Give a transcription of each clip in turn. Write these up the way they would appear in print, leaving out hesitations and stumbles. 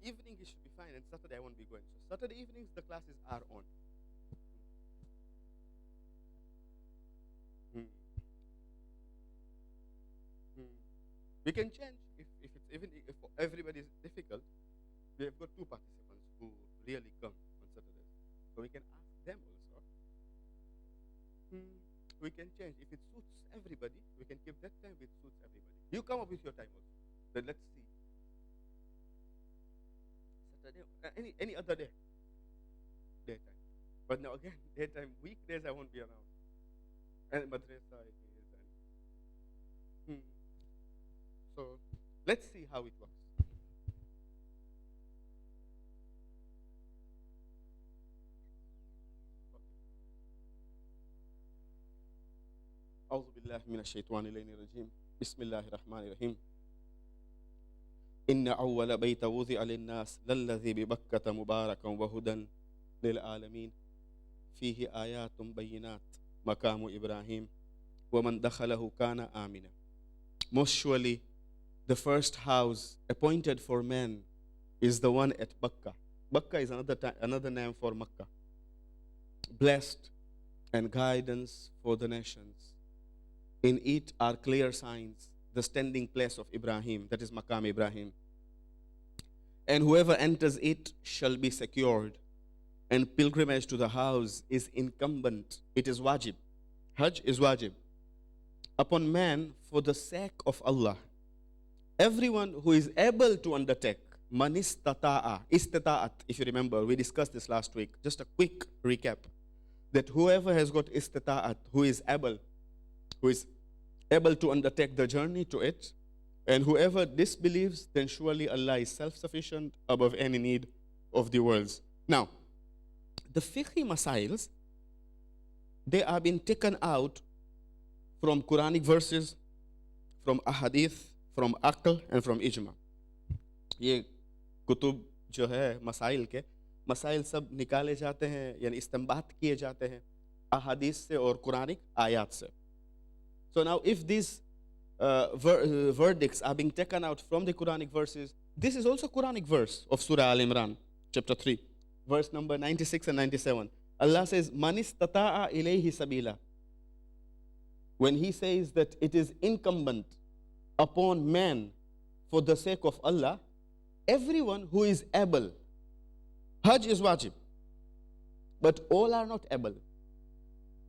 evening it should be fine, and Saturday I won't be going. So Saturday evenings the classes are on. Hmm. Hmm. We can change if it's even if for everybody is difficult. We have got two participants who really come on Saturdays, so we can ask them also. Hmm. We can change if it suits everybody. We can give that time if it suits everybody. You come up with your time also. Then let's see. Saturday, any other day, daytime. But now again, daytime weekdays I won't be around. And madrasa it is, and so let's see how it works. أعوذ بالله من الشيطان الرجيم بسم الله الرحمن الرحيم إن أول بيت وضع للناس للذي ببكة مباركا وهدى للعالمين فيه آيات بينات مقام إبراهيم ومن دخله كان آمنا. Most surely the first house appointed for men is the one at Bakka. Bakka is another name for Makkah. Blessed and guidance for the nations. In it are clear signs, the standing place of Ibrahim, that is Maqam Ibrahim. And whoever enters it shall be secured. And pilgrimage to the house is incumbent. It is wajib. Hajj is wajib upon man for the sake of Allah. Everyone who is able to undertake, man istata'a, istata'at, if you remember, we discussed this last week. Just a quick recap. That whoever has got istata'at, who is able to undertake the journey to it, and whoever disbelieves, then surely Allah is self-sufficient above any need of the worlds. Now, the fiqh masails, they are being taken out from Quranic verses, from ahadith, from aql, and from ijma. ये कुतुब जो है मसाइल के मसाइल सब निकाले जाते हैं यानी इस्तेंबात किए जाते हैं अहादीस से और कुरानिक आयात से. So now if these verdicts are being taken out from the Quranic verses, this is also Quranic verse of Surah Al-Imran, chapter 3, verse number 96 and 97. Allah says, Man istata'a ilayhi sabila. When he says that it is incumbent upon man for the sake of Allah, everyone who is able. Hajj is wajib, but all are not able.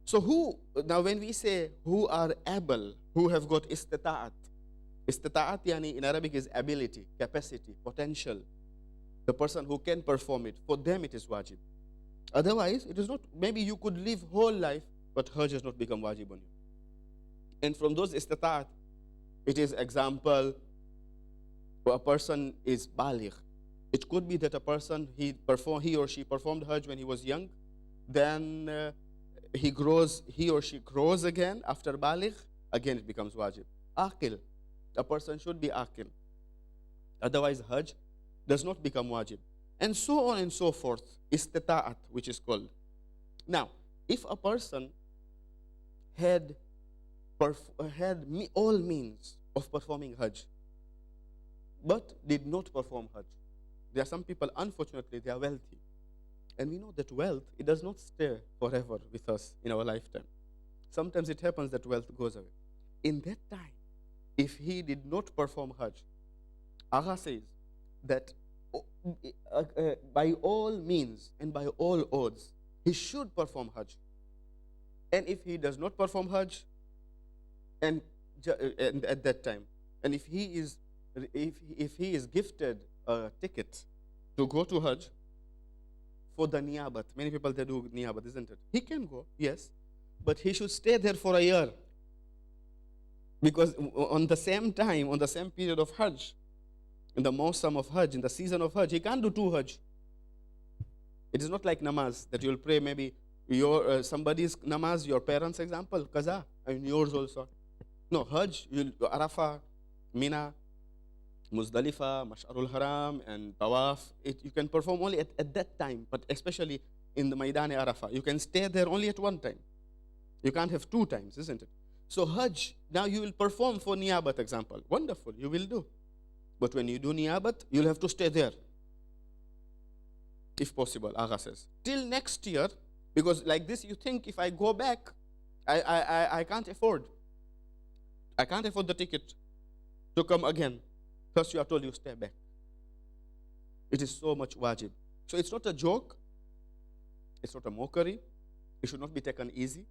So who, now when we say who are able, who have got istata'at yani in Arabic is ability, capacity, potential, the person who can perform it, for them it is wajib. Otherwise, it is not, maybe you could live whole life, but Hajj has not become wajib on you. And from those istata'at, it is example, a person is baligh. It could be that a person, he or she performed Hajj when he was young, then he or she grows again after baligh, again it becomes wajib. Aqil, a person should be aqil. Otherwise Hajj does not become wajib. And so on and so forth, istata'at, which is called. Now, if a person had all means of performing Hajj, but did not perform Hajj. There are some people, unfortunately, they are wealthy. And we know that wealth, it does not stay forever with us in our lifetime. Sometimes it happens that wealth goes away. In that time, if he did not perform Hajj, Agha says that by all means and by all odds, he should perform Hajj. And if he does not perform Hajj, and at that time, and if he is gifted a ticket to go to Hajj for the niyabat, many people they do niyabat, isn't it? He can go, yes, but he should stay there for a year, because on the same time, on the same period of Hajj, in the Mawsam of Hajj, in the season of Hajj, he can't do two Hajj. It is not like namaz that you'll pray maybe your somebody's namaz, your parents' example, qaza, and yours also. No, Hajj, Arafah, Mina, Muzdalifa, Mash'arul Haram, and Tawaf, you can perform only at that time, but especially in the Maidan Arafah. You can stay there only at one time. You can't have two times, isn't it? So Hajj, now you will perform for Niyabat example. Wonderful, you will do. But when you do Niyabat, you'll have to stay there. if possible, Agha says. Till next year, because like this, you think if I go back, I can't afford. I can't afford the ticket to come again. First, you are told you stay back. It is so much wajib. So it's not a joke. It's not a mockery. It should not be taken easy.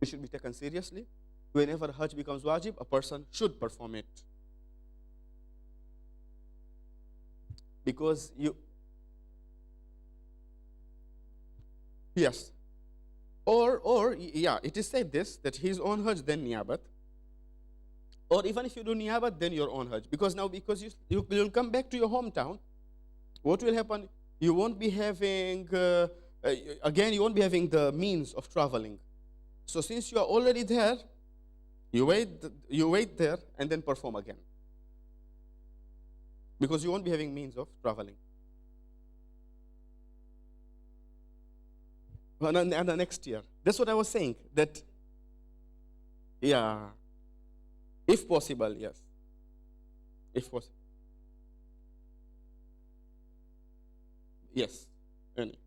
It should be taken seriously. Whenever Hajj becomes wajib, a person should perform it. Because yes. Or yeah, it is said this, that his own Hajj, then niyabat. Or even if you do niyabat, then your own Hajj. Because you'll come back to your hometown, what will happen? You won't be having, you won't be having the means of traveling. So since you are already there, you wait there and then perform again. Because you won't be having means of traveling. And the next year. That's what I was saying. That, yeah, if possible, yes. If possible. Yes. Any.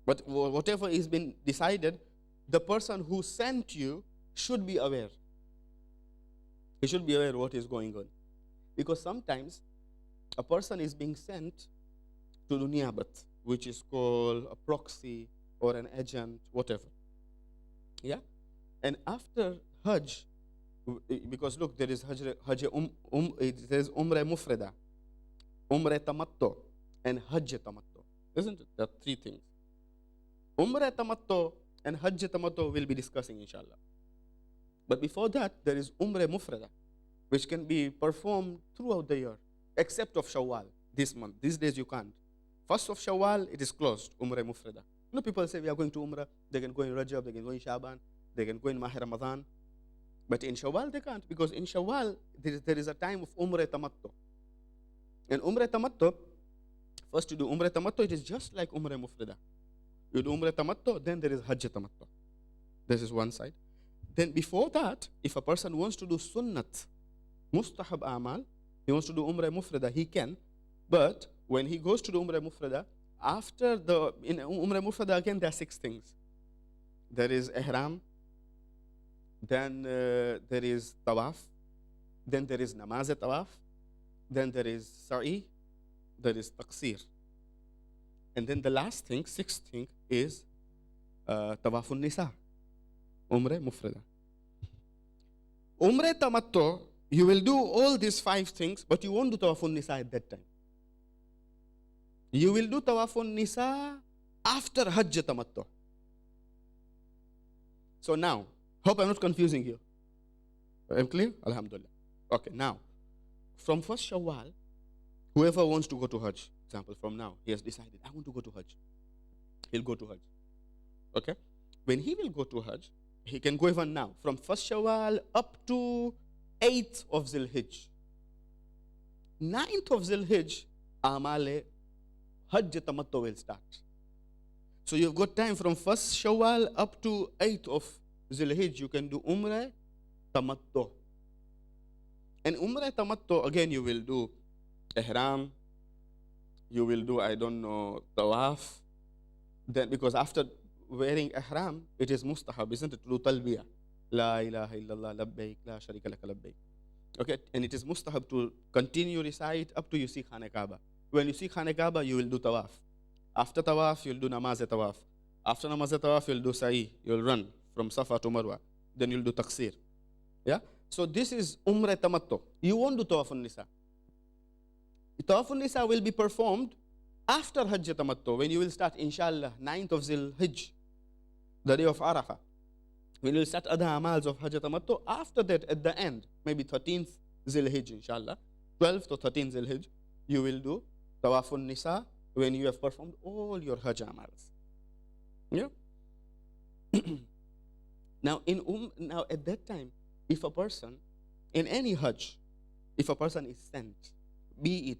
But whatever is been decided, the person who sent you should be aware. He should be aware of what is going on. Because sometimes a person is being sent to the niyabat, which is called a proxy or an agent, whatever. Yeah? And after Hajj, because look, there is Hajj, there is Umrah Mufrada, Umrah Tamattu, and Hajj Tamattu. Isn't it? There are three things. Umrah Tamattu and Hajj Tamattu we'll be discussing, inshallah. But before that, there is Umrah Mufrada, which can be performed throughout the year, except of Shawwal, this month. These days you can't. First of Shawwal, it is closed, Umrah Mufrada. You know, people say we are going to Umrah, they can go in Rajab, they can go in Shaban, they can go in Mahi Ramadan. But in Shawwal, they can't, because in Shawwal, there is a time of Umrah Tamattu. And Umrah Tamattu, first you do Umrah Tamattu, it is just like Umrah Mufrada. You do Umrah Tamattu, then there is Hajj Tamattu. This is one side. Then before that, if a person wants to do Sunnat, Mustahab Amal, he wants to do Umrah Mufrada, he can. But when he goes to do Umrah Mufrada, in Umrah Mufrada again, there are 6 things. There is Ihram, then there is Tawaf, then there is Namaz Tawaf, then there is Sa'i, there is Taqsir. And then the last thing, 6th thing, is Tawafun Nisa, Umrah Mufrada. Umrah Tamattu, you will do all these 5 things, but you won't do Tawafun Nisa at that time. You will do Tawafun Nisa after Hajj Tamattu. So now, hope I'm not confusing you. I'm clear? Alhamdulillah. Okay, now, from 1st Shawwal, whoever wants to go to Hajj, example, from now, he has decided, I want to go to Hajj. He'll go to Hajj. Okay? When he will go to Hajj, he can go even now, from 1st Shawwal up to 8th of Zil-Hijj. 9th of Zil-Hijj, Amale, Hajj Tamattu will start. So you've got time from 1st Shawwal up to 8th of Zil-Hijj, you can do Umrah Tamattu. And Umrah Tamattu, again, you will do Ihram, you will do, Tawaf. Then, because after wearing Ihram, it is mustahab, isn't it, to do Talbiyah. La ilaha illallah, labbaik, la sharika laka labbaik. Okay, and it is mustahab to continue recite up to you see Khane Kaaba. When you see Khane Kaaba, you will do Tawaf. After Tawaf, you'll do Namaz Tawaf. After Namaz Tawaf, you'll do Sa'i. You'll run from Safa to Marwa. Then you'll do Taqsir. Yeah? So this is Umrah Tamattu. You won't do Tawafun Nisa. Tawafun Nisa will be performed after Hajj Tamattu, when you will start, inshallah, 9th of Zil-Hijj, the day of Arafah. When you will start other amals of Hajj Tamattu, after that, at the end, maybe 13th Zil-Hijj, inshallah, 12th or 13th Zil-Hijj, you will do Tawafun Nisa when you have performed all your Hajj amals. Yeah? Now, at that time, if a person, in any Hajj, if a person is sent, be it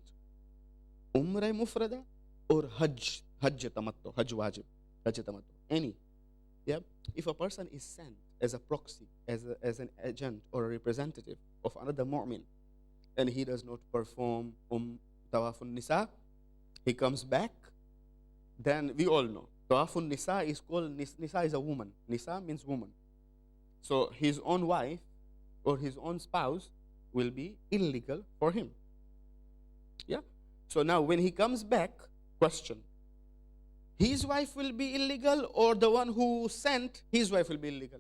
Umrah Mufrada or Hajj Tamattu, Hajj Wajib, Hajj Tamattu, any. Yeah? If a person is sent as a proxy, as an agent or a representative of another mu'min, and he does not perform Tawafun Nisa, he comes back then we all know. Tawafun Nisa is called, Nisa is a woman. Nisa means woman. So his own wife or his own spouse will be illegal for him. Yeah? So now when he comes back, question, his wife will be illegal or the one who sent his wife will be illegal?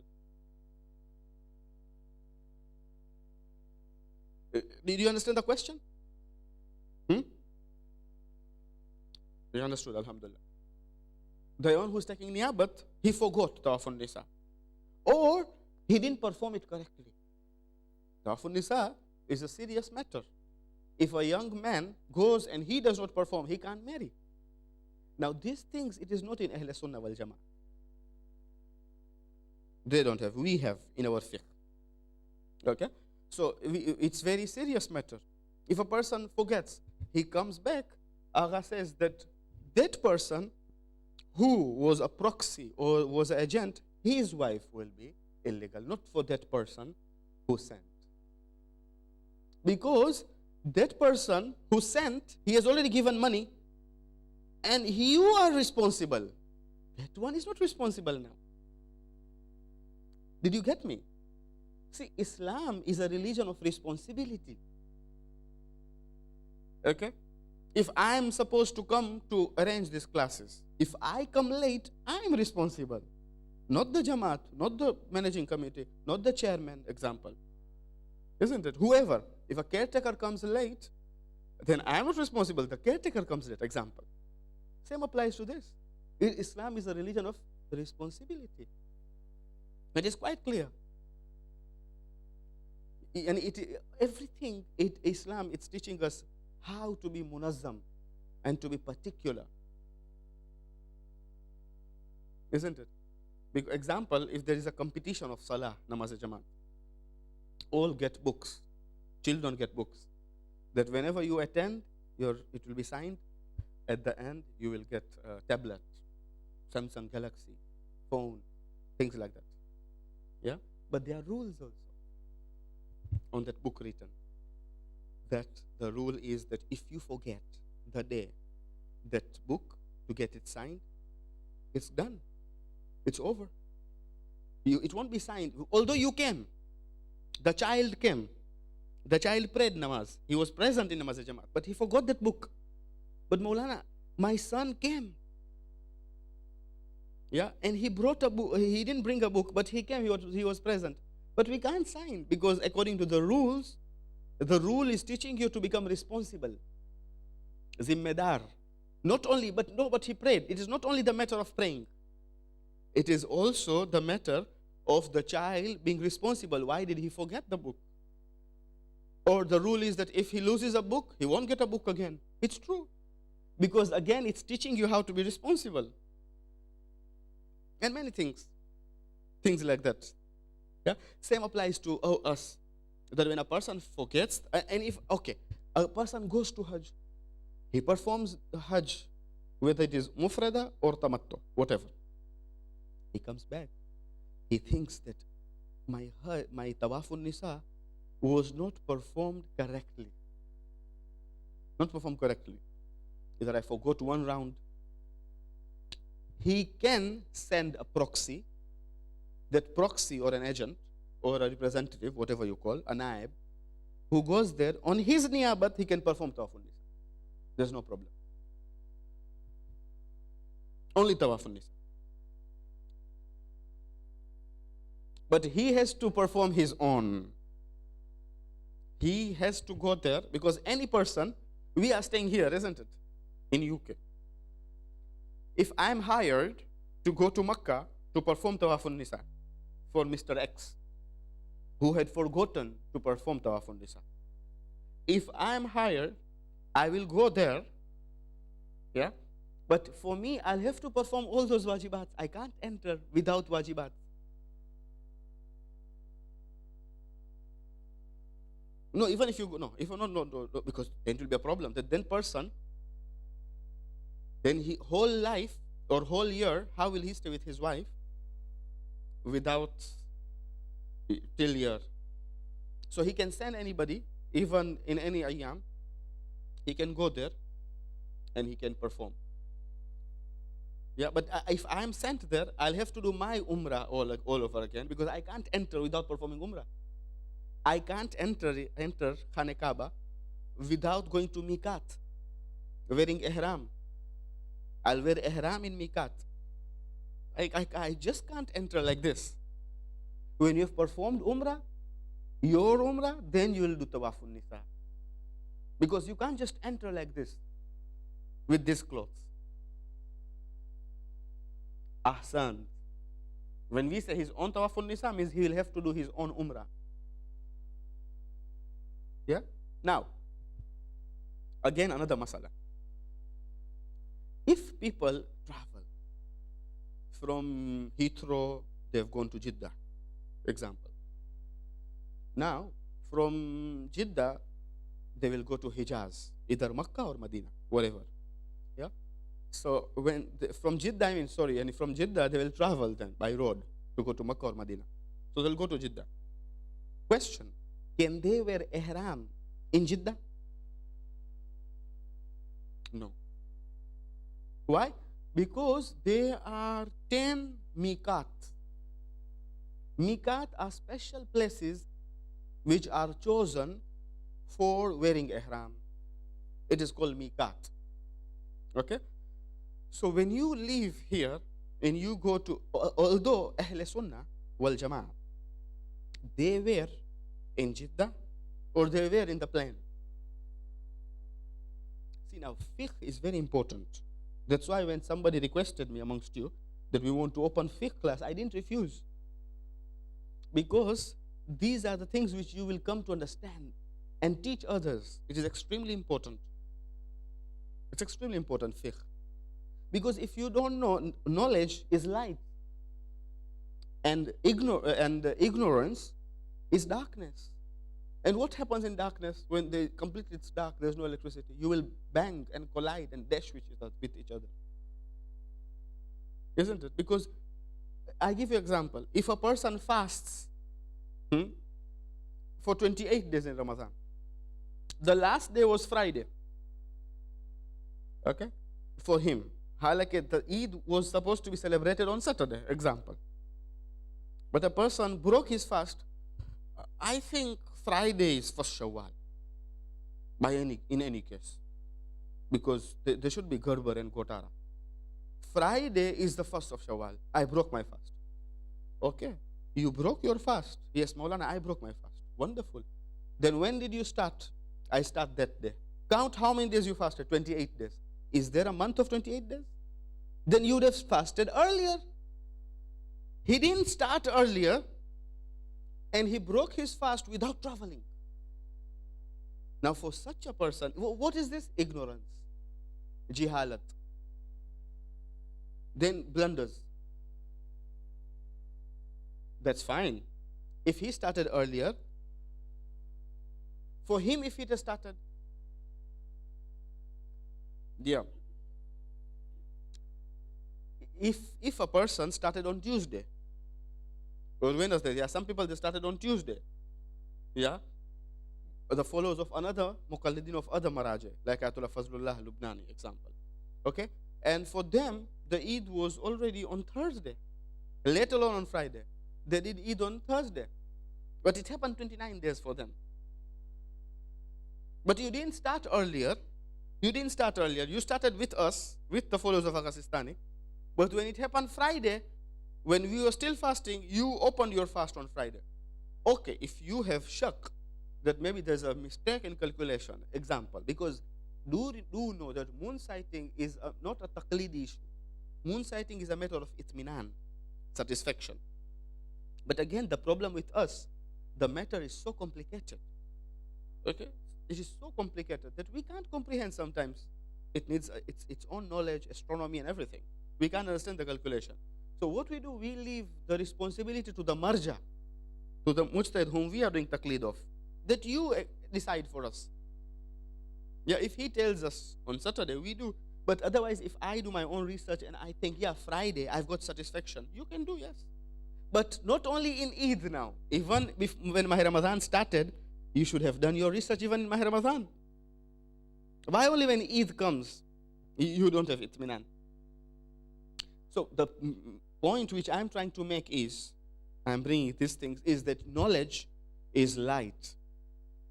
Did you understand the question? You understood, alhamdulillah. The one who's taking niyabat, he forgot Tawafun Nisa. Or he didn't perform it correctly. Tawafun Nisa is a serious matter. If a young man goes and he does not perform, he can't marry. Now these things, it is not in Ahl Sunnah wal Jama'ah. They don't have, we have in our fiqh. Okay? So it's very serious matter. If a person forgets, he comes back, Agha says that that person who was a proxy or was an agent, his wife will be illegal, not for that person who sent. Because that person who sent, he has already given money, and you are responsible. That one is not responsible now. Did you get me? See, Islam is a religion of responsibility. Okay? If I am supposed to come to arrange these classes, if I come late, I am responsible. Not the Jamaat, not the managing committee, not the chairman, example. Isn't it? Whoever. If a caretaker comes late, then I am not responsible. The caretaker comes late, example. Same applies to this. Islam is a religion of responsibility. It is quite clear. And Islam, it's teaching us how to be munazzam and to be particular. Isn't it? Example, if there is a competition of salah, namaz jamaat, all get books. Children get books. That whenever you attend, it will be signed. At the end, you will get a tablet, Samsung Galaxy, phone, things like that. Yeah? But there are rules also on that book written. That the rule is that if you forget the day that book to get it signed, it's done. It's over. It won't be signed. Although you came. The child came. The child prayed namaz. He was present in namaz jamaat, but he forgot that book. But Maulana, my son came. Yeah, and he brought a book. He didn't bring a book, but he came. He was present. But we can't sign because according to the rules, the rule is teaching you to become responsible. Zimmedar. Not only, but he prayed. It is not only the matter of praying. It is also the matter of the child being responsible. Why did he forget the book? Or the rule is that if he loses a book, he won't get a book again. It's true. Because again, it's teaching you how to be responsible. And many things. Things like that. Yeah? Same applies to us. That when a person forgets, and if, okay, a person goes to Hajj, he performs the Hajj, whether it is mufrada or tamattu, whatever. He comes back. He thinks that my Tawafun Nisa was not performed correctly. Not performed correctly. Either I forgot one round. He can send a proxy. That proxy or an agent or a representative, whatever you call, a naib, who goes there, on his niyabat, he can perform Tawafun Nisa. There's no problem. Only Tawafun Nisa. But he has to perform his own. He has to go there because any person, we are staying here, isn't it? In UK. If I'm hired to go to Makkah to perform Tawafun Nisa for Mr. X, who had forgotten to perform Tawafun Nisa. If I'm hired, I will go there, yeah? But for me, I'll have to perform all those wajibats. I can't enter without wajibats. No, even if you go, no, if you no, because then it will be a problem. That then person, then he whole life or whole year, how will he stay with his wife without till year? So he can send anybody, even in any ayyam, he can go there and he can perform. Yeah, but if I'm sent there, I'll have to do my umrah all over again because I can't enter without performing umrah. I can't enter Khane Kaaba without going to Miqat, wearing ihram. I'll wear ihram in Miqat. I just can't enter like this. When you've performed umrah, your umrah, then you will do tawafun nisa. Because you can't just enter like this with these clothes. Ahsan. When we say his own tawafun nisa, means he will have to do his own umrah. Yeah? Now, again another masala. If people travel from Heathrow, they've gone to Jeddah, example. Now, from Jeddah, they will go to Hijaz, either Makkah or Medina, whatever. Yeah? So from Jeddah, and from Jeddah, they will travel then by road to go to Makkah or Medina. So they'll go to Jeddah. Question, can they wear ihram in Jeddah? No. Why? Because there are 10 miqat. Miqat are special places which are chosen for wearing ihram. It is called miqat. Okay? So when you leave here and you go to, although Ahl Sunnah wal Jama'ah, they were in Jeddah or they were in the plane. See, now fiqh is very important. That's why when somebody requested me amongst you that we want to open fiqh class, I didn't refuse. Because these are the things which you will come to understand and teach others. It is extremely important. It's extremely important, fiqh. Because if you don't know, knowledge is light. And ignorance is darkness. And what happens in darkness when completely it's dark, there's no electricity? You will bang and collide and dash with each other. Isn't it? Because I give you an example. If a person fasts for 28 days in Ramadan, the last day was Friday. Okay? For him. The Eid was supposed to be celebrated on Saturday, example. But a person broke his fast. I think Friday is first Shawwal. In any case. Because there should be Gerber and Gotara. Friday is the first of Shawwal. I broke my fast. Okay. You broke your fast. Yes, Maulana, I broke my fast. Wonderful. Then when did you start? I start that day. Count how many days you fasted? 28 days. Is there a month of 28 days? Then you would have fasted earlier. He didn't start earlier and he broke his fast without traveling. Now for such a person, what is this? Ignorance. Jihalat. Then blunders. That's fine. If he started earlier, for him if he had started, yeah. If a person started on Tuesday, or Wednesday, yeah, some people they started on Tuesday, yeah, the followers of another muqallidin of other maraji, like Ayatollah Fazlullah Lubnani, example, okay, and for them the Eid was already on Thursday, let alone on Friday. They did Eid on Thursday, but it happened 29 days for them. But you didn't start earlier. You started with us, with the followers of Aghasistani. But when it happened Friday, when we were still fasting, you opened your fast on Friday. Okay, if you have shak that maybe there's a mistake in calculation, example, because do know that moon sighting is not a taqlidi issue. Moon sighting is a matter of itminan, satisfaction. But again, the problem with us, the matter is so complicated. Okay? It is so complicated that we can't comprehend sometimes. It needs its own knowledge, astronomy, and everything. We can't understand the calculation. So what we do, we leave the responsibility to the marja, to the mujtahid whom we are doing taqlid of, that you decide for us. Yeah, if he tells us on Saturday, we do. But otherwise, if I do my own research and I think, yeah, Friday, I've got satisfaction, you can do, yes. But not only in Eid now. Even when Mahi Ramadan started, you should have done your research even in Mahi Ramadan. Why only when Eid comes, you don't have itminan? So the point which I'm trying to make is, I'm bringing these things, is that knowledge is light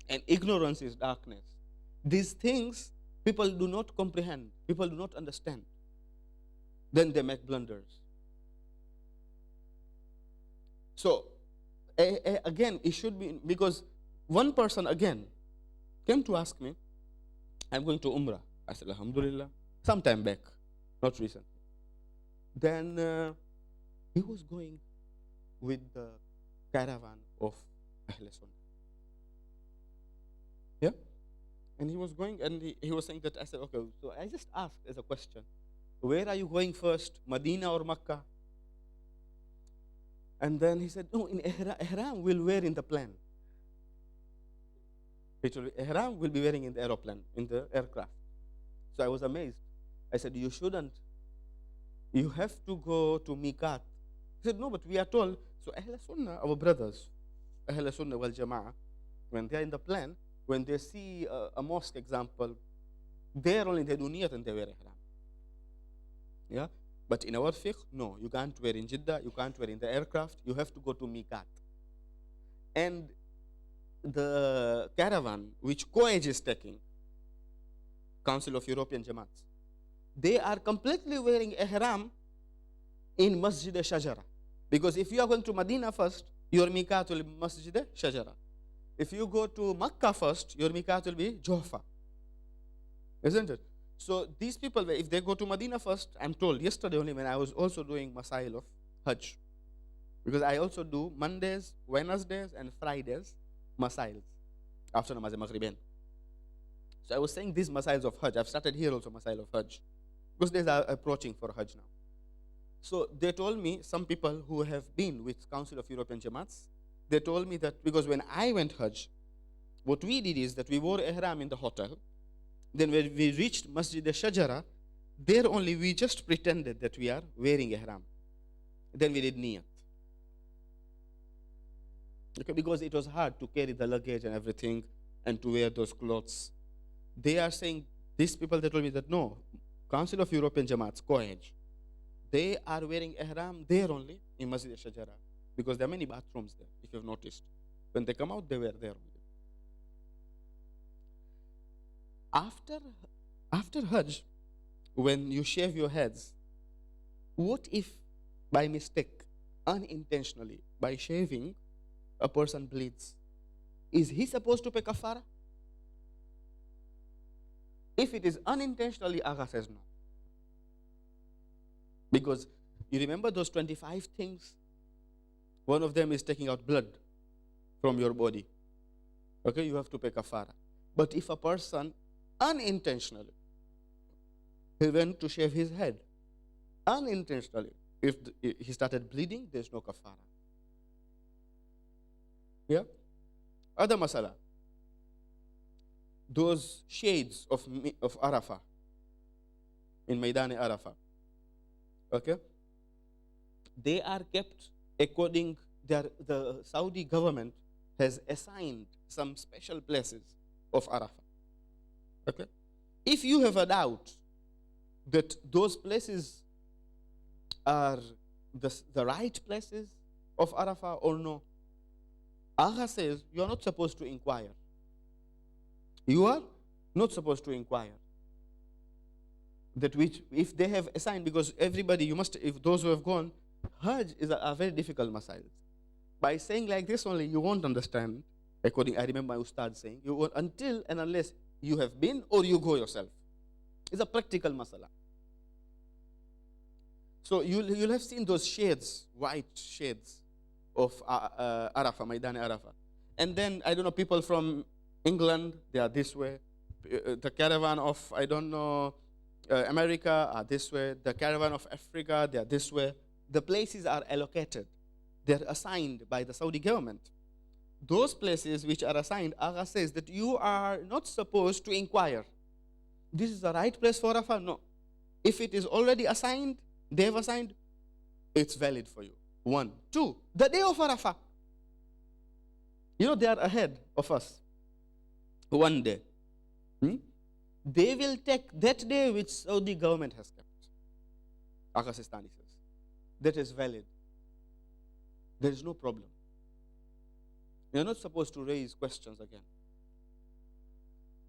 and ignorance is darkness. These things people do not comprehend, people do not understand. Then they make blunders. So again, it should be, because one person again came to ask me, I'm going to Umrah. I said, Alhamdulillah, sometime back, not recently. Then he was going with the caravan of Ahl Sunnah. Yeah? And he was going, and he was saying that. I said, okay, so I just asked as a question, where are you going first, Medina or Makkah? And then he said, no, in Ihram we'll wear in the plane. Literally, Ihram will be wearing in the aeroplane, in the aircraft. So I was amazed. I said, you shouldn't. You have to go to Miqat. He said, no, but we are told. So Ahl Sunnah, our brothers, Ahl Sunnah wal Jama'ah, when they are in the plane, when they see a mosque example, there only they do niyat and they wear ihram. Yeah? But in our fiqh, no, you can't wear in Jeddah, you can't wear in the aircraft, you have to go to Miqat. And the caravan which Quraysh is taking, Council of European Jamaats, they are completely wearing ihram in Masjid Shajara. Because if you are going to Medina first, your Miqat will be Masjid Shajara. If you go to Makkah first, your Miqat will be Juhfa. Isn't it? So these people, if they go to Medina first, I'm told yesterday only when I was also doing Masail of Hajj. Because I also do Mondays, Wednesdays, and Fridays Masails after Namaz Maghribain. So I was saying these Masails of Hajj. I've started here also Masail of Hajj. Because days are approaching for Hajj now. So they told me, some people who have been with Council of European Jamaats, they told me that because when I went Hajj, what we did is that we wore ihram in the hotel. Then when we reached Masjid al-Shajara, there only we just pretended that we are wearing ihram. Then we did niyat. Okay, because it was hard to carry the luggage and everything and to wear those clothes. They are saying, these people, they told me that no, Council of European Jamaats, Quraysh, they are wearing ihram there only in Masjid al-Shajara. Because there are many bathrooms there, if you've noticed. When they come out, they were there only. After Hajj, when you shave your heads, what if by mistake, unintentionally, by shaving, a person bleeds? Is he supposed to pay kafara? If it is unintentionally, Agha says no. Because you remember those 25 things? One of them is taking out blood from your body. Okay, you have to pay kafara. But if a person unintentionally, he went to shave his head, unintentionally, if he started bleeding, there's no kafara. Yeah? Other masala. Those shades of Arafah, in Maidani Arafah, okay? They are kept according, the Saudi government has assigned some special places of Arafah. Okay? If you have a doubt that those places are the right places of Arafah or no, Agha says you are not supposed to inquire. You are not supposed to inquire. That which, if they have assigned, because everybody, you must, if those who have gone, Hajj is a very difficult masail. By saying like this only, you won't understand, according, I remember my ustad saying, you won't, until and unless you have been or you go yourself. It's a practical masala. So you'll have seen those shades, white shades of Arafah, Maidani Arafah. And then, I don't know, people from England, they are this way. The caravan of, I don't know, America are this way. The caravan of Africa, they are this way. The places are allocated. They're assigned by the Saudi government. Those places which are assigned, Agha says that you are not supposed to inquire. This is the right place for Arafah? No. If it is already assigned, they have assigned, it's valid for you. 1. 2, the day of Arafah. You know, they are ahead of us. One day. They will take that day which Saudi government has kept. Agha Sistani says. that is valid. There is no problem. You're not supposed to raise questions again.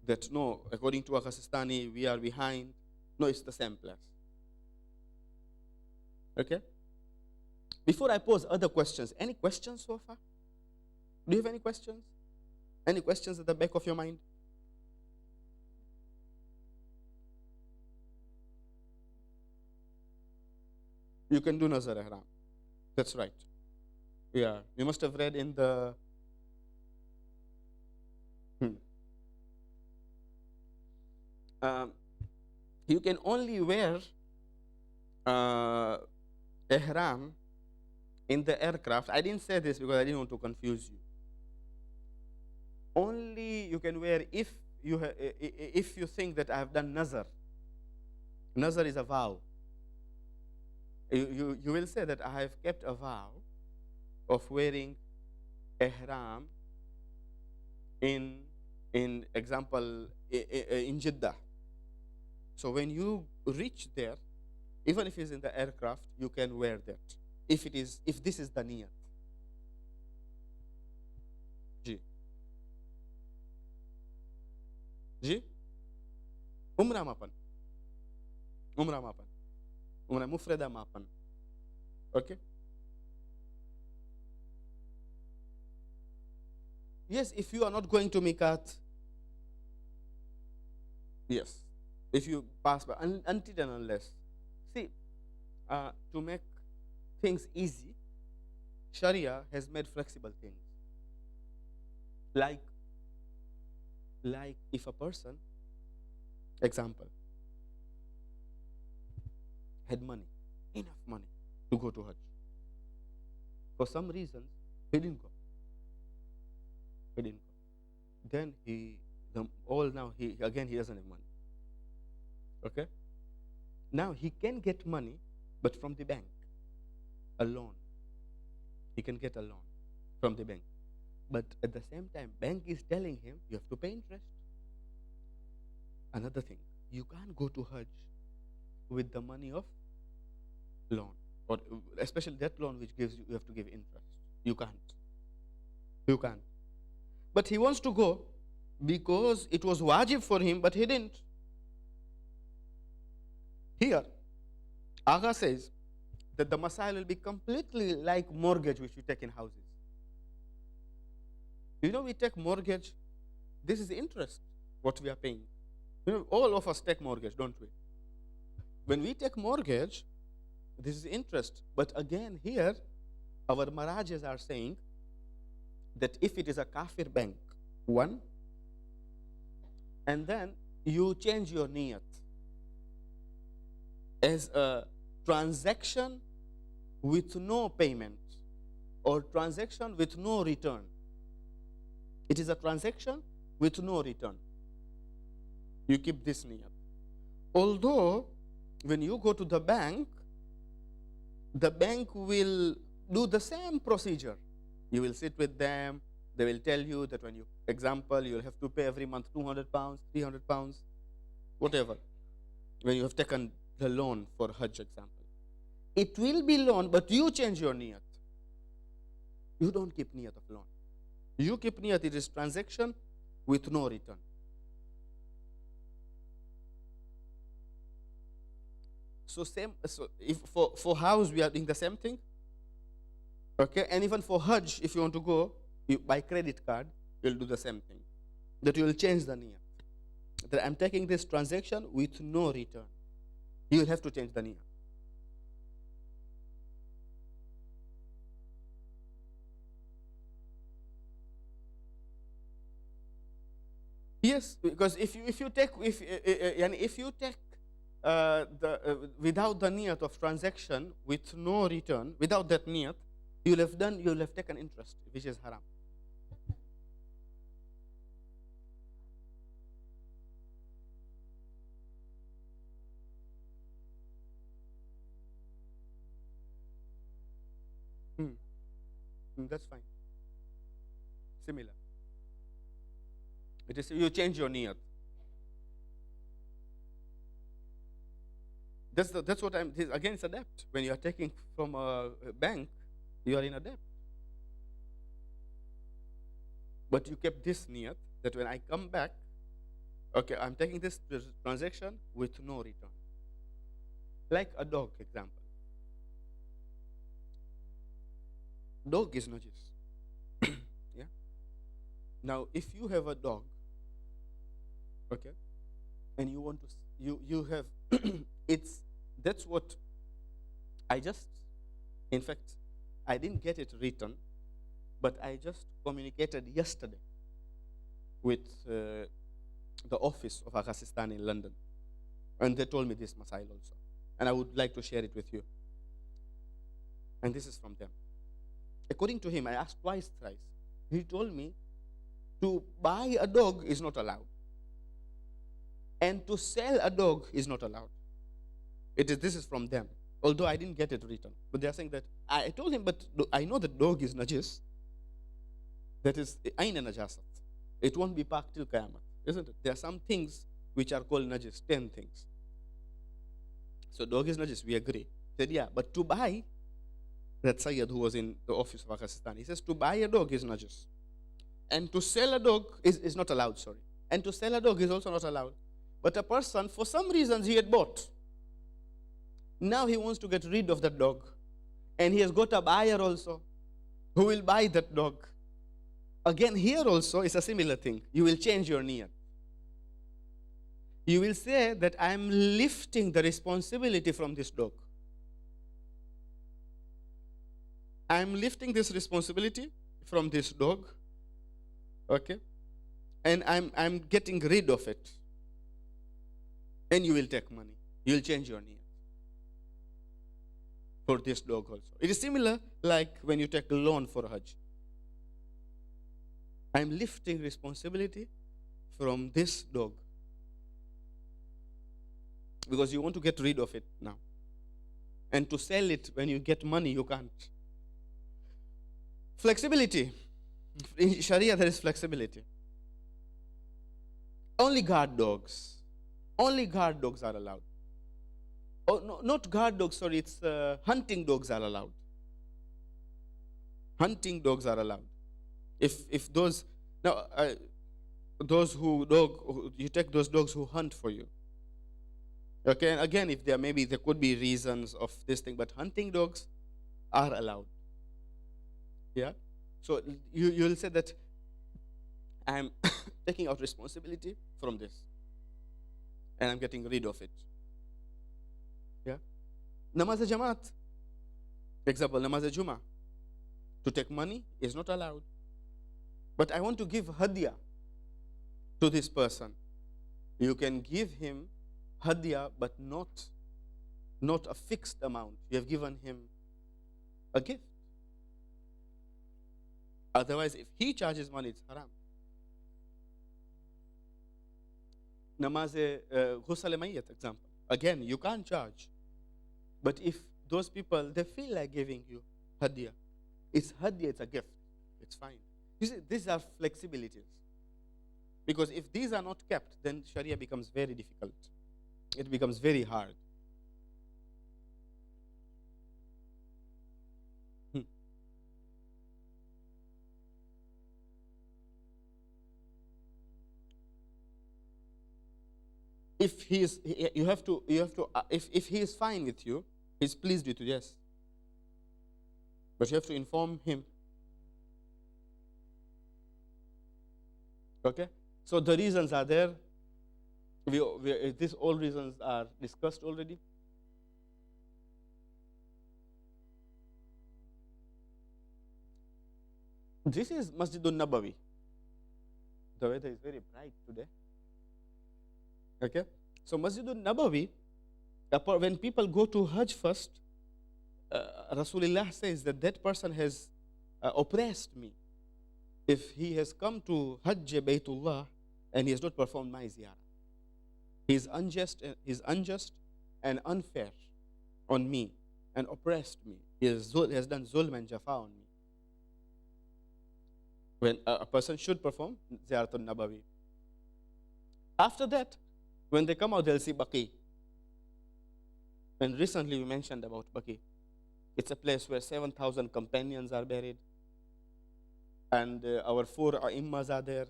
That no, according to Pakistani, we are behind. No, it's the same place. Okay? Before I pose other questions, any questions so far? Do you have any questions? Any questions at the back of your mind? You can do Nazar Ihram. That's right. Yeah. You must have read in the... you can only wear ihram in the aircraft. I didn't say this because I didn't want to confuse you. Only you can wear if you think that I have done nazar. Nazar is a vow. You will say that I have kept a vow of wearing ihram in example in Jeddah. So when you reach there, even if it's in the aircraft, you can wear that. If this is the niyat. Ji? Umrah mapan. Umrah mapan. Umrah mufrada mapan. Okay? Yes, if you are not going to miqat, yes. If you pass by, until and unless. See, to make things easy, Sharia has made flexible things. Like if a person, example, had money, enough money to go to Hajj. For some reason, he didn't go. Then he doesn't have money. Okay? Now he can get money, but from the bank, a loan. He can get a loan from the bank. But at the same time, bank is telling him, you have to pay interest. Another thing, you can't go to Hajj with the money of loan, or especially that loan which gives you have to give interest. You can't. But he wants to go because it was wajib for him, but he didn't. Here, Agha says that the masail will be completely like mortgage which we take in houses. We take mortgage, this is interest, what we are paying. All of us take mortgage, don't we? When we take mortgage, this is interest. But again, here, our marajas are saying that if it is a kafir bank, one, and then you change your niyat as a transaction with no payment or transaction with no return. It is a transaction with no return. You keep this niyat. Although, when you go to the bank will do the same procedure. You will sit with them. They will tell you that when you will have to pay every month 200 pounds, 300 pounds, whatever. When you have taken the loan for Hajj example. It will be loan, but you change your niyat. You don't keep niyat of loan. You keep niyat, it is transaction with no return. So if for house we are doing the same thing. Okay, and even for Hajj, if you want to go by credit card, you'll do the same thing. That you will change the niyat. That I'm taking this transaction with no return. You will have to change the niyat. Yes, because if you take without the niyat of transaction with no return, without that niyat, you'll have taken interest, which is haram. That's fine. Similar. It is you change your niyat. That's what again, it's a debt. When you are taking from a bank, you are in a debt. But you kept this niyat that when I come back, okay, I'm taking this transaction with no return. Like a dog example. Dog is najis. Yeah. Now, if you have a dog, okay, and you want to, you have, that's what I just, in fact, I didn't get it written, but I just communicated yesterday with the office of Pakistan in London, and they told me this masail also, and I would like to share it with you. And this is from them. According to him, I asked twice, thrice. He told me to buy a dog is not allowed, and to sell a dog is not allowed. This is from them, although I didn't get it written. But they are saying that I told him, but I know that dog is najis. That is aina najasat. It won't be parked till Qiyamah, isn't it? There are some things which are called najis, 10 things. So dog is najis, we agree. He said, yeah, but to buy, that Sayyid who was in the office of Pakistan, he says to buy a dog is najis. And to sell a dog is not allowed, sorry. And to sell a dog is also not allowed. But a person, for some reasons, he had bought. Now he wants to get rid of that dog. And he has got a buyer also who will buy that dog. Again, here also is a similar thing. You will change your niyat. You will say that I am lifting the responsibility from this dog. I am lifting this responsibility from this dog. Okay? And I'm getting rid of it. And you will take money. You will change your niyat for this dog also. It is similar like when you take a loan for Hajj. I'm lifting responsibility from this dog because you want to get rid of it now. And to sell it when you get money, you can't. Flexibility. In Sharia, there is flexibility. Only guard dogs. Only guard dogs are allowed. Oh, no, not guard dogs, sorry, it's hunting dogs are allowed. Hunting dogs are allowed. If those, now, those you take those dogs who hunt for you. Okay, and again, if there could be reasons of this thing, but hunting dogs are allowed. Yeah? So you'll say that I'm taking out responsibility from this. And I'm getting rid of it. Yeah? Namaz Jamaat. Example, Namaz Juma. To take money is not allowed. But I want to give hadiyah to this person. You can give him hadiyah, but not a fixed amount. You have given him a gift. Otherwise, if he charges money, it's haram. Namaz ghusl mayyat example. Again, you can't charge. But if those people, they feel like giving you hadiyah, it's a gift. It's fine. You see, these are flexibilities. Because if these are not kept, then Sharia becomes very difficult. It becomes very hard. If he is, if he is fine with you, he's pleased with you, yes. But you have to inform him. Okay? So the reasons are there. These all reasons are discussed already. This is Masjidun Nabawi. The weather is very bright today. Okay? So Masjidun Nabawi, when people go to Hajj first, Rasulullah says that person has oppressed me. If he has come to Hajj Baytullah and he has not performed my ziyarah, he is unjust and unfair on me and oppressed me. He has done zulm and jafa on me. When a person should perform Ziyaratul Nabawi. After that, when they come out, they'll see Baqi. And recently we mentioned about Baqi. It's a place where 7,000 companions are buried. And our four A'immas are there.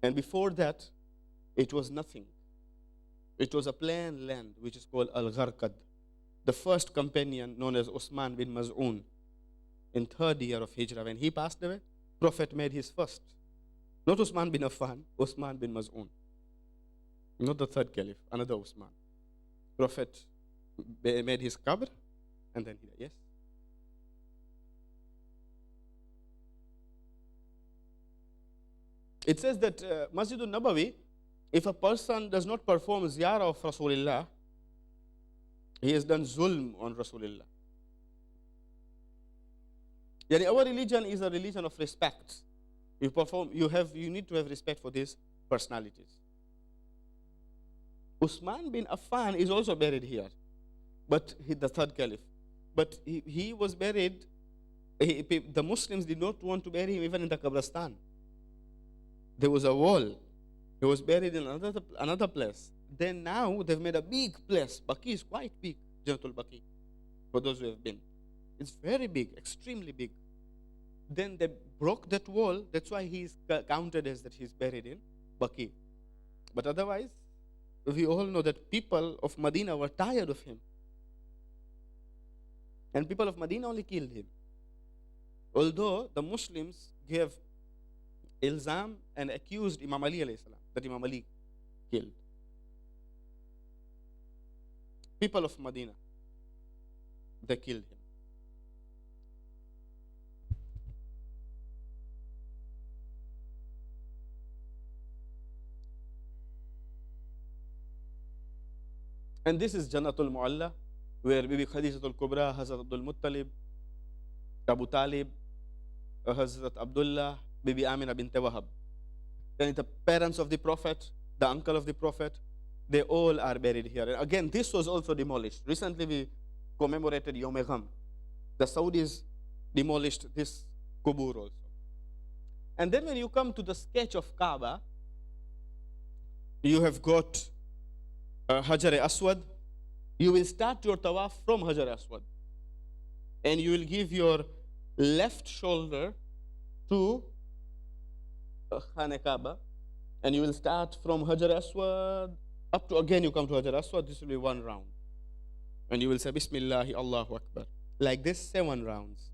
And before that, it was nothing. It was a plain land which is called Al-Gharqad. The first companion, known as Usman bin Maz'un, in third year of Hijrah, when he passed away, Prophet made his first. Not Usman bin Affan, Usman bin Maz'un. Not the third caliph, another Usman. Prophet made his qabr, and then he died. Yes? It says that Masjid al-Nabawi, if a person does not perform ziyarah of Rasulullah, he has done zulm on Rasulullah. Yani our religion is a religion of respect. You need to have respect for these personalities. Usman bin Affan is also buried here, but the third caliph. But he was buried, the Muslims did not want to bury him even in the Qabristan. There was a wall. He was buried in another place. Then now they've made a big place. Baqi is quite big, Jannatul Baqi, for those who have been. It's very big, extremely big. Then they broke that wall. That's why he's counted as that he's buried in Baqi. But otherwise, we all know that people of Medina were tired of him. And people of Medina only killed him. Although the Muslims gave ilzam and accused Imam Ali alayhi salam, that Imam Ali killed. People of Medina, they killed him. And this is Jannatul Mu'alla, where Bibi Khadijatul Kubra, Hazrat Abdul Muttalib, Abu Talib, Hazrat Abdullah, Bibi Amina bint Wahab. And the parents of the Prophet, the uncle of the Prophet, they all are buried here. And again, this was also demolished. Recently we commemorated Yom Gham. The Saudis demolished this kubur also. And then when you come to the sketch of Kaaba, you have got Hajar Aswad. You will start your tawaf from Hajar Aswad. And you will give your left shoulder to Khane Kaaba. And you will start from Hajar Aswad up to, again you come to Hajar Aswad. This will be one round. And you will say Bismillahi Allahu Akbar. Like this, 7 rounds.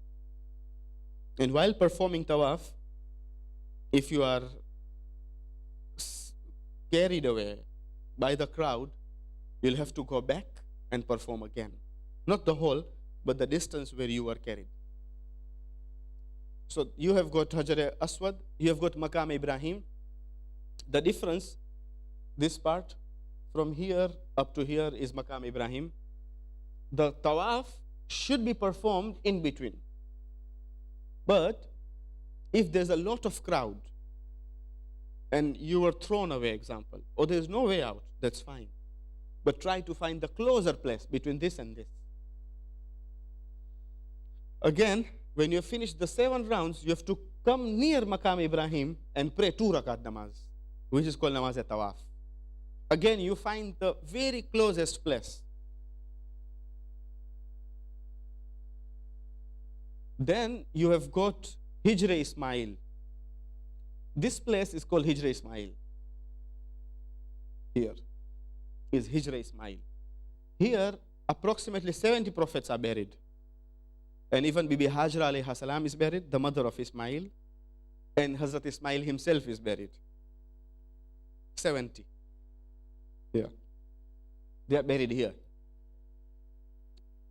And while performing tawaf, if you are carried away by the crowd, you'll have to go back and perform again. Not the whole, but the distance where you were carried. So you have got Hajar Aswad, you have got Maqam Ibrahim. The difference, this part, from here up to here is Maqam Ibrahim. The tawaf should be performed in between. But if there's a lot of crowd and you were thrown away, example, or there's no way out, that's fine. But try to find the closer place between this and this. Again, when you finish the 7 rounds, you have to come near Maqam Ibrahim and pray 2 rakat namaz, which is called namaz tawaf. Again, you find the very closest place. Then you have got Hijra Ismail. This place is called Hijra Ismail. Here is Hijra Ismail. Here, approximately 70 prophets are buried. And even Bibi Hajra alayhi salam is buried, the mother of Ismail. And Hazrat Ismail himself is buried. 70. Here. They are buried here.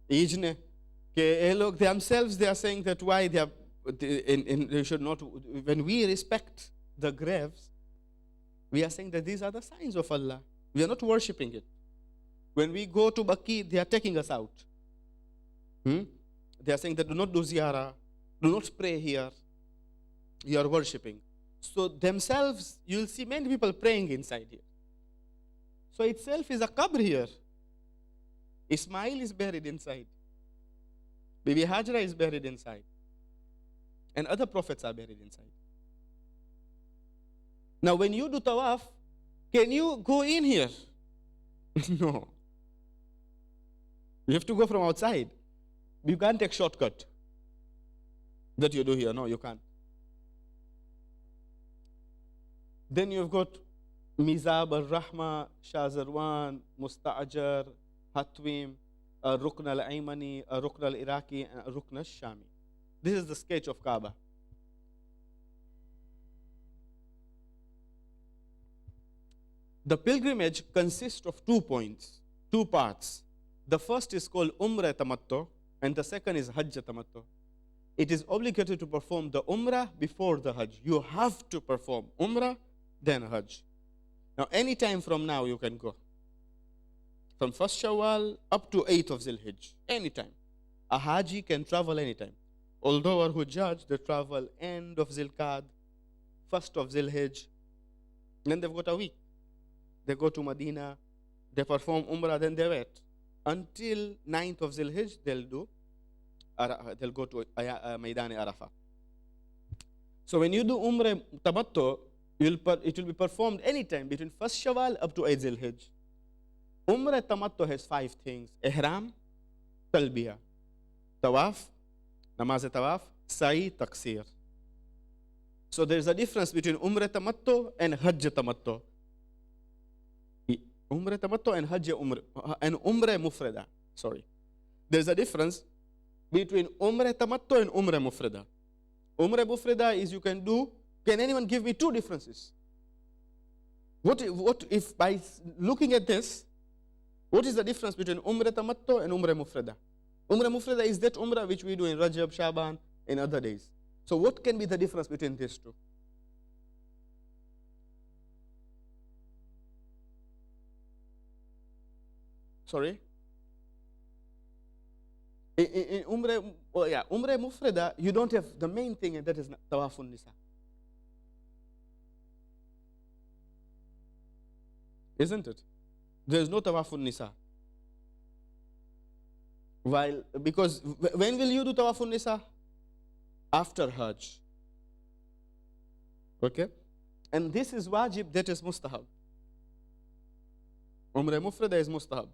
Ijne, look, themselves, they are saying that why they are, they should not, when we respect the graves, we are saying that these are the signs of Allah. We are not worshipping it. When we go to Baqi, they are taking us out. They are saying that do not do ziyarah, do not pray here. You are worshipping. So themselves, you'll see many people praying inside here. So itself is a qabr here. Ismail is buried inside. Bibi Hajra is buried inside. And other prophets are buried inside. Now when you do tawaf, can you go in here? No. You have to go from outside. You can't take shortcut that you do here. No, you can't. Then you've got Mizab al-Rahma, Shazarwan, Musta'ajar, Hatwim, Rukn al-Aymani, Rukn al-Iraqi, and Rukn al-Shami. This is the sketch of Kaaba. The pilgrimage consists of 2 points, 2 parts. The first is called Umrah Tamattu, and the second is Hajj Tamattu. It is obligatory to perform the Umrah before the Hajj. You have to perform Umrah, then Hajj. Now, any time from now, you can go. From 1st Shawwal up to 8th of Zilhijj, anytime. A Haji can travel anytime. Although our Hujjaj, they travel end of Zilqad, 1st of Zilhijj, then they've got a week. They go to Medina, they perform Umrah, then they wait. Until 9th of Zilhijj, they'll go to Maidan Arafah. So when you do Umrah Tamattu, it will be performed anytime between 1st Shawwal up to 8th Zilhijj. Umrah Tamattu has 5 things: Ihram, Talbiyah, Tawaf, Namaz Tawaf, Sa'i, Taqsir. So there's a difference between Umrah Tamattu and Hajj Tamattu. Umrah Tamattu and Hajj and Umrah Mufrada. Sorry. There's a difference between Umrah Tamattu and Umrah Mufrada. Umrah Mufrada is you can do. Can anyone give me 2 differences? What if by looking at this, what is the difference between Umrah Tamattu and Umrah Mufrada? Umrah Mufrada is that Umrah which we do in Rajab, Shaban, and other days. So what can be the difference between these 2? Sorry? In Umrah, Umrah Mufrada, you don't have the main thing, and that is Tawafun Nisa. Isn't it? There is no Tawafun Nisa. Because when will you do Tawafun Nisa? After Hajj. Okay? And this is wajib, that is mustahab. Umrah Mufrada is mustahab.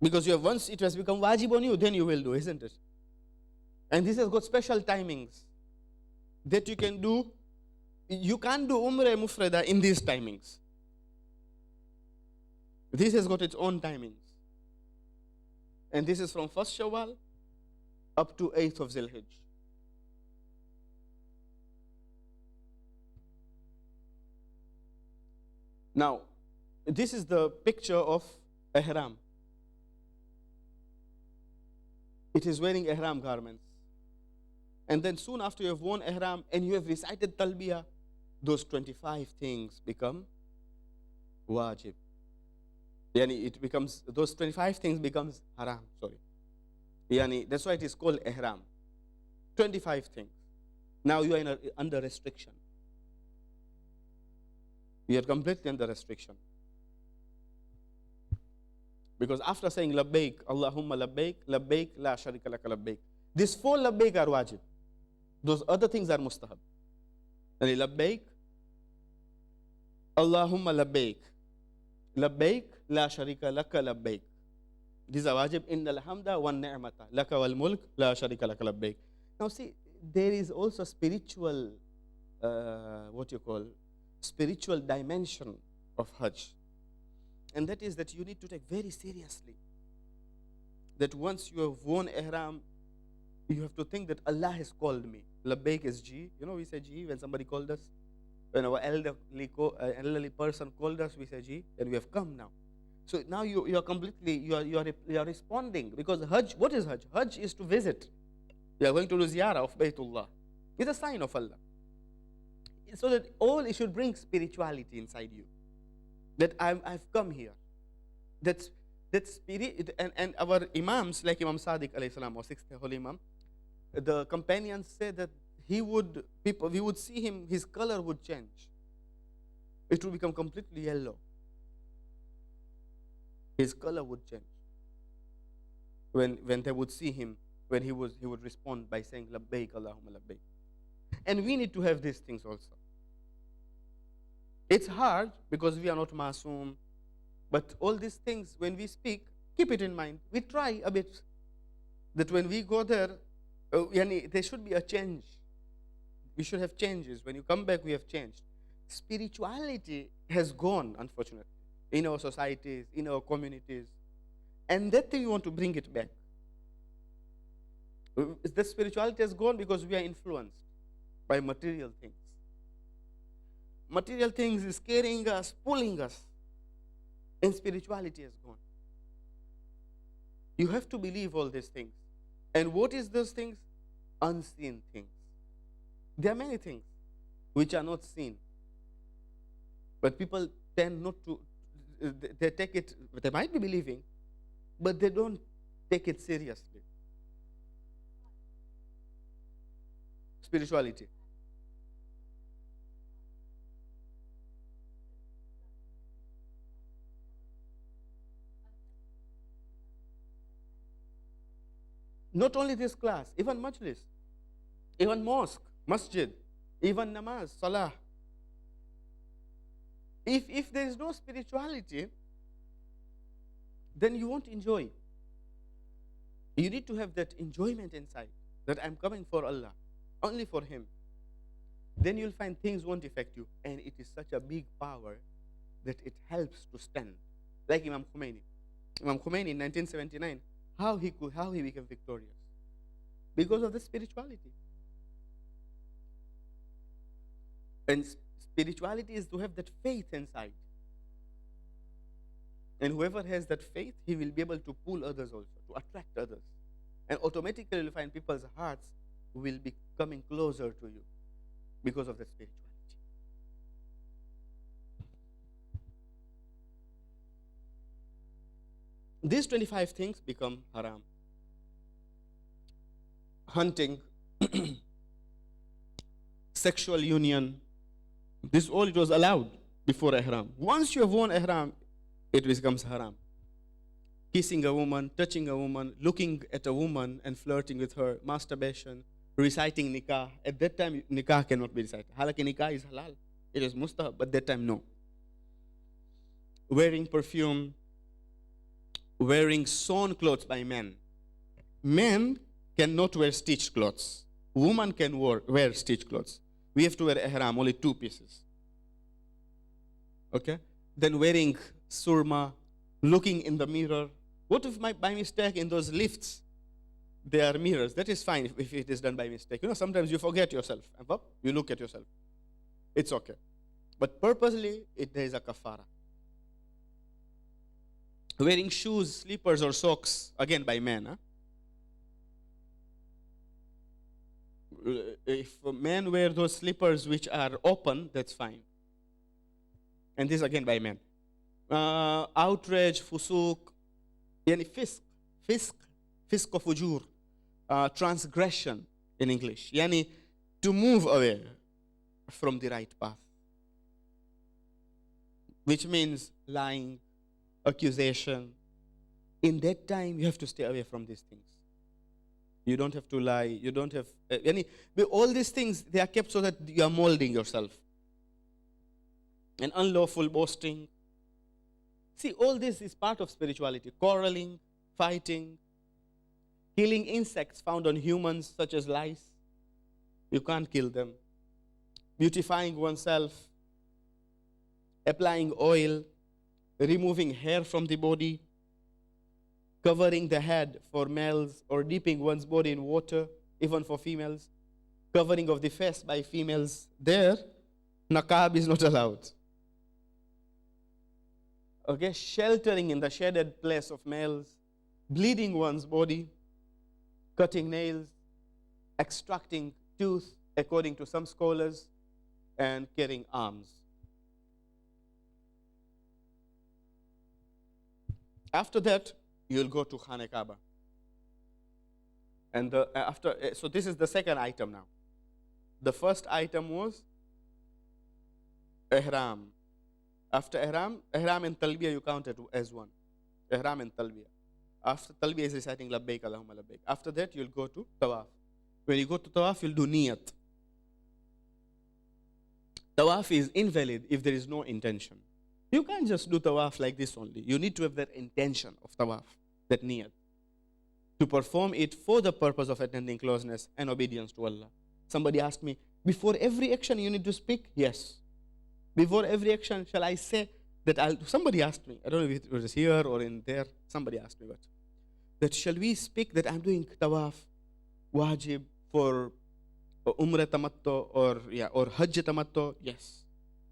Because you have, once it has become wajib on you, then you will do, isn't it? And this has got special timings that you can do. You can't do Umrah Mufrada in these timings. This has got its own timings. And this is from 1st Shawwal up to 8th of Zilhijj. Now, this is the picture of Ihram. It is wearing Ihram garments. And then soon after you have worn Ihram and you have recited Talbiyah, those 25 things become wajib. Yani it becomes, those 25 things becomes haram, sorry. Yani that's why it is called Ihram. 25 things. Now you are under restriction. You are completely under restriction. Because after saying Labbaik, Allahumma Labbaik, Labbaik, La Sharika Laka Labbaik. These 4 Labbaik are wajib. Those other things are mustahab. Yani Labbaik, Allahumma Labbaik, Labbaik, La Sharika Laka Labbaik. These are wajib. Inna alhamda wa ni'mata laka wal mulk, La Sharika Laka Labbaik. Now see, there is also spiritual, spiritual dimension of Hajj. And that is that you need to take very seriously that once you have worn Ihram, you have to think that Allah has called me. Labbaik is G. You know, we say G when somebody called us. When our elderly person called us, we say G, and we have come now. So now you are completely, you are responding. Because Hajj, what is Hajj? Hajj is to visit. You are going to do ziyarah of Baytullah. It's a sign of Allah. So that all it should bring spirituality inside you. That I've come here. That spirit, and our imams, like Imam Sadiq alayhi salam, or 6th Holy Imam, the companions say that we would see him, his color would change. It would become completely yellow. His color would change. When they would see him, when he would respond by saying Labbaik Allahumma Labbaik. And we need to have these things also. It's hard because we are not masoom. But all these things, when we speak, keep it in mind. We try a bit that when we go there, there should be a change. We should have changes. When you come back, we have changed. Spirituality has gone, unfortunately, in our societies, in our communities. And that thing, we want to bring it back. The spirituality has gone because we are influenced by material things. Material things is carrying us, pulling us. And spirituality has gone. You have to believe all these things. And what is those things? Unseen things. There are many things which are not seen. But people tend not to, they take it, they might be believing, but they don't take it seriously. Spirituality. Not only this class, even majlis, even mosque, masjid, even namaz, salah. If there is no spirituality, then you won't enjoy. You need to have that enjoyment inside, that I'm coming for Allah, only for Him. Then you'll find things won't affect you. And it is such a big power that it helps to stand. Like Imam Khomeini. Imam Khomeini in 1979, how he became victorious? Because of the spirituality. And spirituality is to have that faith inside. And whoever has that faith, he will be able to pull others also, to attract others. And automatically you'll find people's hearts will be coming closer to you because of the spirituality. These 25 things become haram. Hunting, sexual union, this all it was allowed before ihram. Once you have worn ihram, it becomes haram. Kissing a woman, touching a woman, looking at a woman and flirting with her, masturbation, reciting nikah. At that time, nikah cannot be recited. Halaki nikah is halal. It is mustahab, but that time, no. Wearing perfume, wearing sewn clothes by men. Men cannot wear stitched clothes. Women can wear stitched clothes. We have to wear ihram, only 2 pieces. Okay? Then wearing surma, looking in the mirror. What if by mistake in those lifts, there are mirrors? That is fine if it is done by mistake. Sometimes you forget yourself. You look at yourself. It's okay. But purposely, there is a kafara. Wearing shoes, slippers, or socks, again by men. Huh? If men wear those slippers which are open, that's fine. And this again by men. Outrage, fusuk, yani fisq of fujur, transgression in English. Yani to move away from the right path. Which means lying, accusation. In that time, you have to stay away from these things. You don't have to lie. You don't have all these things, they are kept so that you are molding yourself. And unlawful boasting. See, all this is part of spirituality. Quarreling, fighting, killing insects found on humans, such as lice. You can't kill them. Beautifying oneself, applying oil, removing hair from the body, covering the head for males, or dipping one's body in water, even for females, covering of the face by females. There, niqab is not allowed. Okay, sheltering in the shaded place of males, bleeding one's body, cutting nails, extracting tooth, according to some scholars, and carrying arms. After that, you'll go to Khane Kaaba. And so this is the second item now. The first item was ihram. After ihram and talbiyah you count it as one. Ihram and talbiyah. After talbiyah is reciting labbaik Allahumma labbaik. After that you'll go to tawaf. When you go to tawaf, you'll do niyat. Tawaf is invalid if there is no intention. You can't just do tawaf like this only. You need to have that intention of tawaf, that niyat, to perform it for the purpose of attaining closeness and obedience to Allah. Somebody asked me, before every action you need to speak? Yes. Before every action, shall I say that somebody asked me, I don't know if it was here or in there, somebody asked me, but that shall we speak that I'm doing tawaf, wajib for umrah tamattu or hajj tamattu? Yes.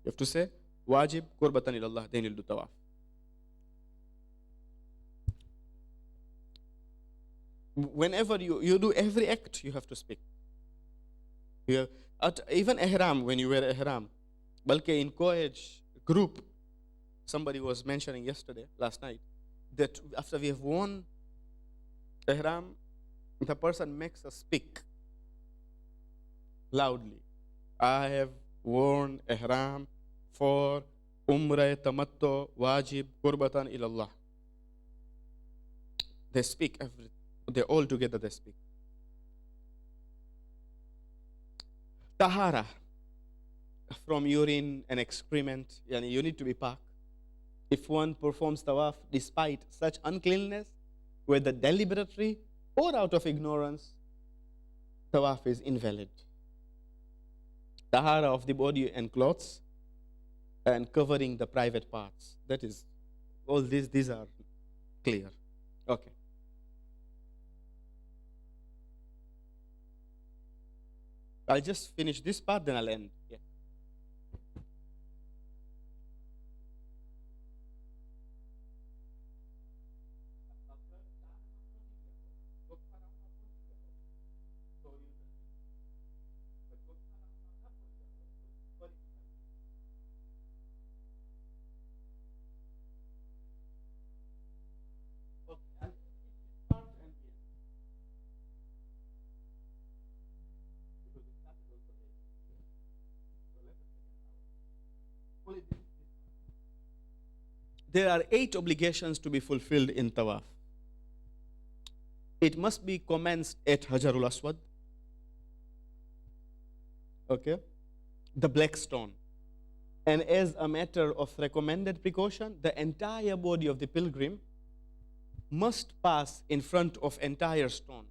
You have to say, wajib qurbatan ilallah, then you'll do tawaf. Whenever you do every act, you have to speak. Even ihram, when you wear ihram, balke in co-age group, somebody was mentioning last night, that after we have worn ihram, the person makes us speak loudly. I have worn ihram for umrah tamattu wajib qurbatan ilallah. They speak everything. They all together they speak. Tahara, from urine and excrement, you need to be pak. If one performs tawaf despite such uncleanness, whether deliberately or out of ignorance, tawaf is invalid. Tahara of the body and clothes, and covering the private parts. That is, all these are clear. Okay. I'll just finish this part, then I'll end. Yeah. There are 8 obligations to be fulfilled in tawaf. It must be commenced at Hajarul Aswad. Okay? The black stone. And as a matter of recommended precaution, the entire body of the pilgrim must pass in front of entire stone.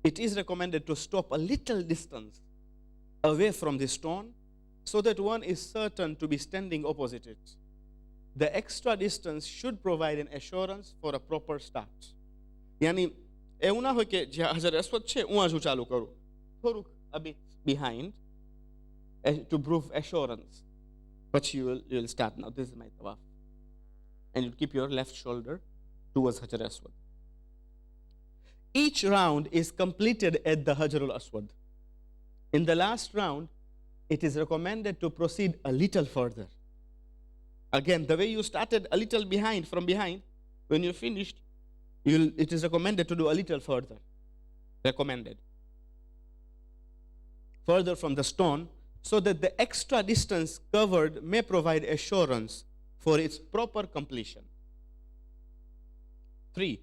It is recommended to stop a little distance away from the stone so that one is certain to be standing opposite it. The extra distance should provide an assurance for a proper start. Yani એવું ના હોય કે જે હાજર અસ્વદ છે હું હજુ ચાલુ કરું. થોડુંક a bit behind to prove assurance. But you will start now. This is my tawaf. And you keep your left shoulder towards Hajar Aswad. Each round is completed at the Hajarul Aswad. In the last round, it is recommended to proceed a little further. Again, the way you started a little from behind, when you're finished, it is recommended to do a little further. Recommended. Further from the stone, so that the extra distance covered may provide assurance for its proper completion. 3.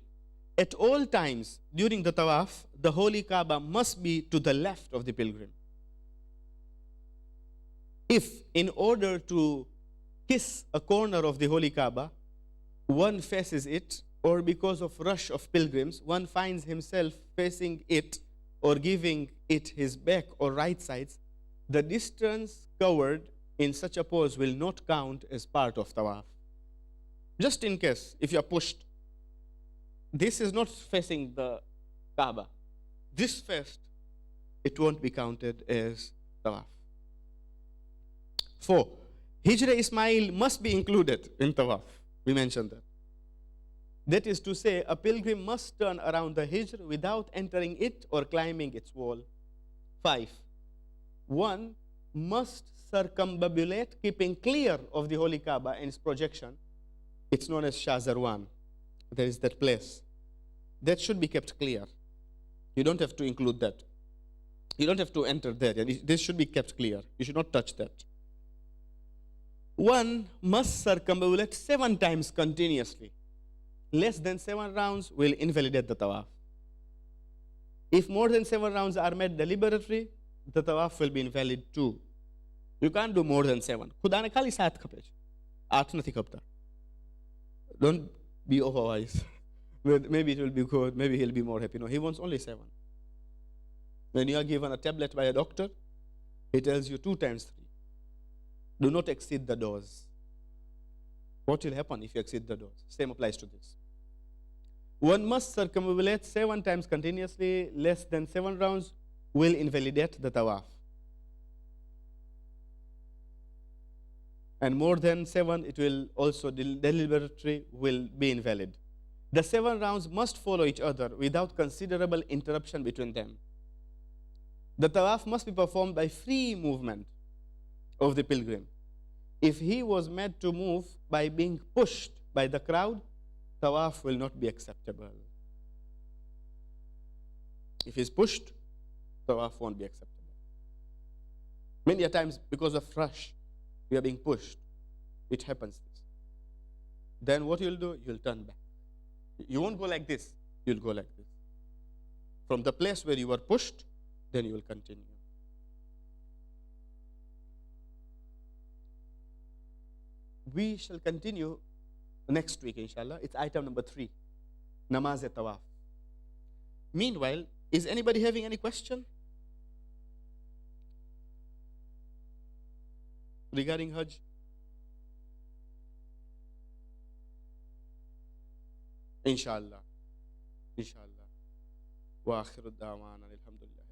At all times during the tawaf, the holy Kaaba must be to the left of the pilgrim. If, in order to kiss a corner of the holy Kaaba, one faces it, or because of rush of pilgrims, one finds himself facing it or giving it his back or right sides, the distance covered in such a pose will not count as part of tawaf. Just in case, if you are pushed, this is not facing the Kaaba. This first, it won't be counted as tawaf. 4. Hijra Ismail must be included in tawaf. We mentioned that. That is to say, a pilgrim must turn around the Hijr without entering it or climbing its wall. 5. One must circumambulate, keeping clear of the holy Kaaba and its projection. It's known as Shazarwan. There is that place. That should be kept clear. You don't have to include that. You don't have to enter there. This should be kept clear. You should not touch that. One must circumambulate 7 times continuously. Less than 7 rounds will invalidate the tawaf. If more than 7 rounds are made deliberately, the tawaf will be invalid too. You can't do more than 7. खुदा ने खाली 7 खपे છે. 8 નથી ખપતા. Don't be overwise. Maybe it will be good. Maybe he'll be more happy. No, he wants only 7. When you are given a tablet by a doctor, he tells you 2 times 3. Do not exceed the dose. What will happen if you exceed the dose? Same applies to this. One must circumambulate 7 times continuously. Less than 7 rounds will invalidate the tawaf. And more than 7, it will also deliberately will be invalid. The 7 rounds must follow each other without considerable interruption between them. The tawaf must be performed by free movement of the pilgrim. If he was made to move by being pushed by the crowd, tawaf will not be acceptable. If he's pushed, tawaf won't be acceptable. Many a times, because of rush, we are being pushed. It happens. Then what you'll do, you'll turn back. You won't go like this. You'll go like this. From the place where you were pushed, then you will continue. We shall continue next week, inshallah. It's item number 3, namaz-e-tawaf. Meanwhile, is anybody having any question regarding Hajj? Inshallah. Inshallah. Wa akhiru da'wana alhamdulillah.